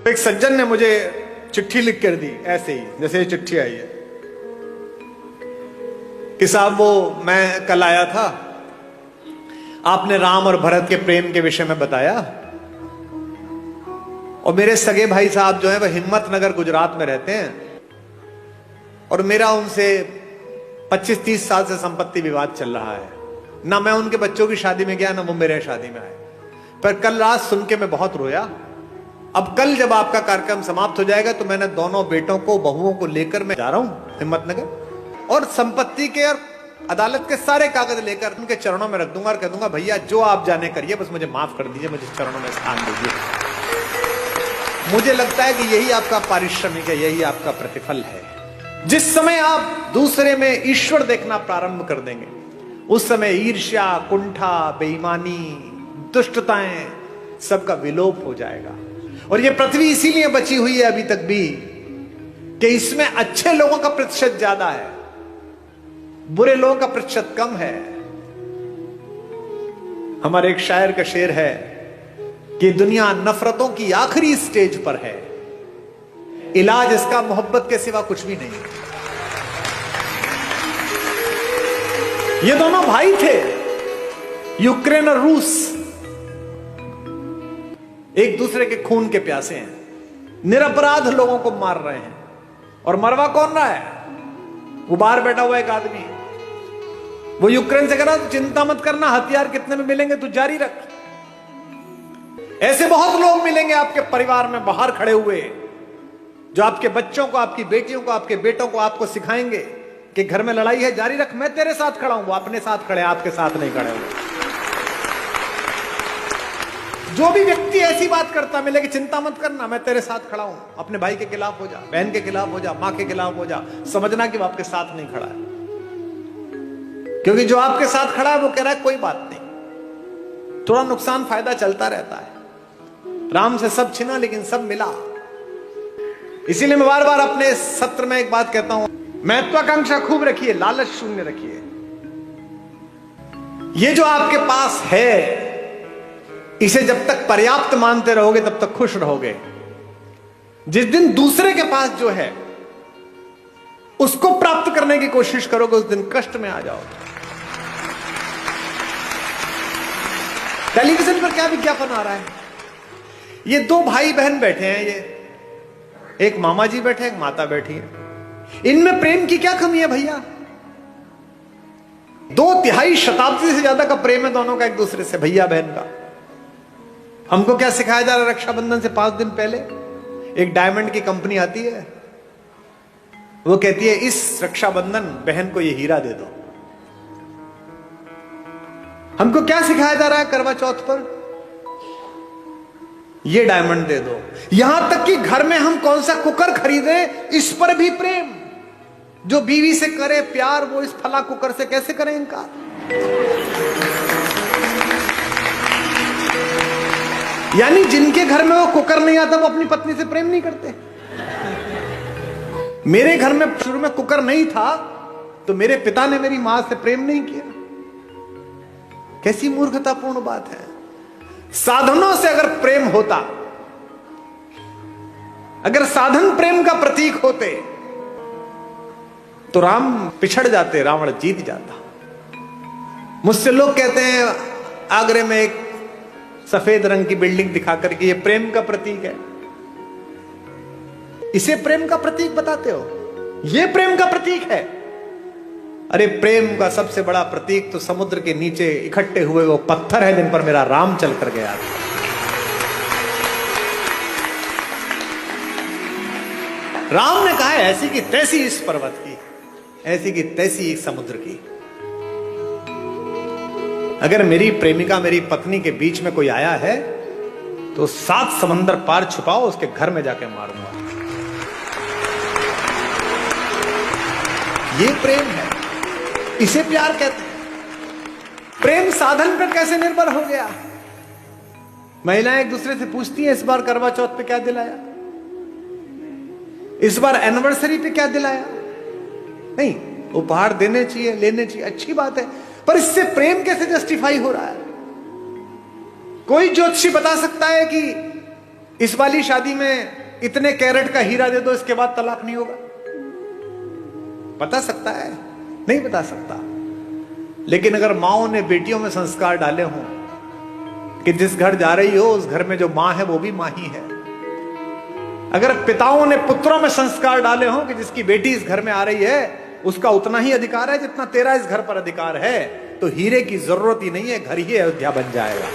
एक सज्जन ने मुझे चिट्ठी लिख कर दी, ऐसे ही जैसे ये चिट्ठी आई है कि साहब वो मैं कल आया था, आपने राम और भरत के प्रेम के विषय में बताया और मेरे सगे भाई साहब जो है वह हिम्मतनगर गुजरात में रहते हैं और मेरा उनसे 25-30 साल से संपत्ति विवाद चल रहा है। ना मैं उनके बच्चों की शादी में गया ना वो मेरे शादी में आए, पर कल रात सुन के मैं बहुत रोया। अब कल जब आपका कार्यक्रम समाप्त हो जाएगा तो मैंने दोनों बेटों को बहुओं को लेकर मैं जा रहा हूं हिम्मतनगर और संपत्ति के और अदालत के सारे कागज लेकर उनके चरणों में रख दूंगा और कह दूंगा भैया जो आप जाने करिए, बस मुझे माफ कर दीजिए, मुझे चरणों में स्थान दीजिए। मुझे लगता है कि यही आपका पारिश्रमिक है, यही आपका प्रतिफल है। जिस समय आप दूसरे में ईश्वर देखना प्रारंभ कर देंगे उस समय ईर्ष्या, कुंठा, बेईमानी, दुष्टताएं सबका विलोप हो जाएगा। और ये पृथ्वी इसीलिए बची हुई है अभी तक भी कि इसमें अच्छे लोगों का प्रतिशत ज्यादा है, बुरे लोगों का प्रतिशत कम है। हमारे एक शायर का शेर है कि दुनिया नफरतों की आखिरी स्टेज पर है, इलाज इसका मोहब्बत के सिवा कुछ भी नहीं। ये दोनों भाई थे, यूक्रेन और रूस, एक दूसरे के खून के प्यासे हैं, निरपराध लोगों को मार रहे हैं। और मरवा कौन रहा है? वो बाहर बैठा हुआ एक आदमी, वो यूक्रेन से कह रहा चिंता मत करना, हथियार कितने में मिलेंगे तू जारी रख। ऐसे बहुत लोग मिलेंगे आपके परिवार में बाहर खड़े हुए जो आपके बच्चों को, आपकी बेटियों को, आपके बेटों को आपको सिखाएंगे कि घर में लड़ाई है, जारी रख, मैं तेरे साथ खड़ा हूं। वो अपने साथ खड़े, आपके साथ नहीं खड़े हुए। जो भी व्यक्ति ऐसी बात करता मिले कि चिंता मत करना, मैं तेरे साथ खड़ा हूं, अपने भाई के खिलाफ हो जा, बहन के खिलाफ हो जा, मां के खिलाफ हो जा, समझना कि वो आपके साथ नहीं खड़ा है। क्योंकि जो आपके साथ खड़ा है वो कह रहा है कोई बात नहीं, थोड़ा नुकसान फायदा चलता रहता है। राम से सब छिना लेकिन सब मिला। इसीलिए मैं बार बार अपने सत्र में एक बात कहता हूं, महत्वाकांक्षा खूब रखिए, लालच शून्य रखिए। ये जो आपके पास है इसे जब तक पर्याप्त मानते रहोगे तब तक खुश रहोगे। जिस दिन दूसरे के पास जो है उसको प्राप्त करने की कोशिश करोगे उस दिन कष्ट में आ जाओगे। टेलीविजन पर क्या विज्ञापन आ रहा है? ये दो भाई बहन बैठे हैं, ये एक मामा जी बैठे, एक माता बैठी है। इनमें प्रेम की क्या कमी है भैया? 2 शताब्दी से ज्यादा का प्रेम है दोनों का एक दूसरे से, भैया बहन का। हमको क्या सिखाया जा रहा है? रक्षाबंधन से 5 दिन पहले एक डायमंड की कंपनी आती है, वो कहती है इस रक्षाबंधन बहन को ये हीरा दे दो। हमको क्या सिखाया जा रहा है करवा चौथ पर? ये डायमंड दे दो। यहां तक कि घर में हम कौन सा कुकर खरीदे इस पर भी प्रेम। जो बीवी से करे प्यार वो इस फला कुकर से कैसे करें इनकार? यानी जिनके घर में वो कुकर नहीं आता वो अपनी पत्नी से प्रेम नहीं करते। मेरे घर में शुरू में कुकर नहीं था तो मेरे पिता ने मेरी मां से प्रेम नहीं किया। कैसी मूर्खतापूर्ण बात है। साधनों से अगर प्रेम होता, अगर साधन प्रेम का प्रतीक होते तो राम पिछड़ जाते, रावण जीत जाता। मुझसे लोग कहते हैं आगरे में एक सफेद रंग की बिल्डिंग दिखाकर के ये प्रेम का प्रतीक है। इसे प्रेम का प्रतीक बताते हो? ये प्रेम का प्रतीक है? अरे प्रेम का सबसे बड़ा प्रतीक तो समुद्र के नीचे इकट्ठे हुए वो पत्थर है जिन पर मेरा राम चल कर गया। राम ने कहा है ऐसी की तैसी इस पर्वत की, ऐसी की तैसी समुद्र की। अगर मेरी प्रेमिका, मेरी पत्नी के बीच में कोई आया है तो 7 समंदर पार छुपाओ, उसके घर में जाके मारूंगा। ये प्रेम है, इसे प्यार कहते हैं। प्रेम साधन पर कैसे निर्भर हो गया? महिलाएं एक दूसरे से पूछती हैं इस बार करवा चौथ पे क्या दिलाया, इस बार एनिवर्सरी पे क्या दिलाया। नहीं, उपहार देने चाहिए, लेने चाहिए, अच्छी बात है, पर इससे प्रेम कैसे जस्टिफाई हो रहा है? कोई ज्योतिषी बता सकता है कि इस वाली शादी में इतने कैरेट का हीरा दे दो, इसके बाद तलाक नहीं होगा? बता सकता है? नहीं बता सकता। लेकिन अगर माओ ने बेटियों में संस्कार डाले हों कि जिस घर जा रही हो उस घर में जो मां है वो भी मां ही है, अगर पिताओं ने पुत्रों में संस्कार डाले हों कि जिसकी बेटी इस घर में आ रही है उसका उतना ही अधिकार है जितना तेरा इस घर पर अधिकार है, तो हीरे की जरूरत ही नहीं है, घर ही अयोध्या बन जाएगा।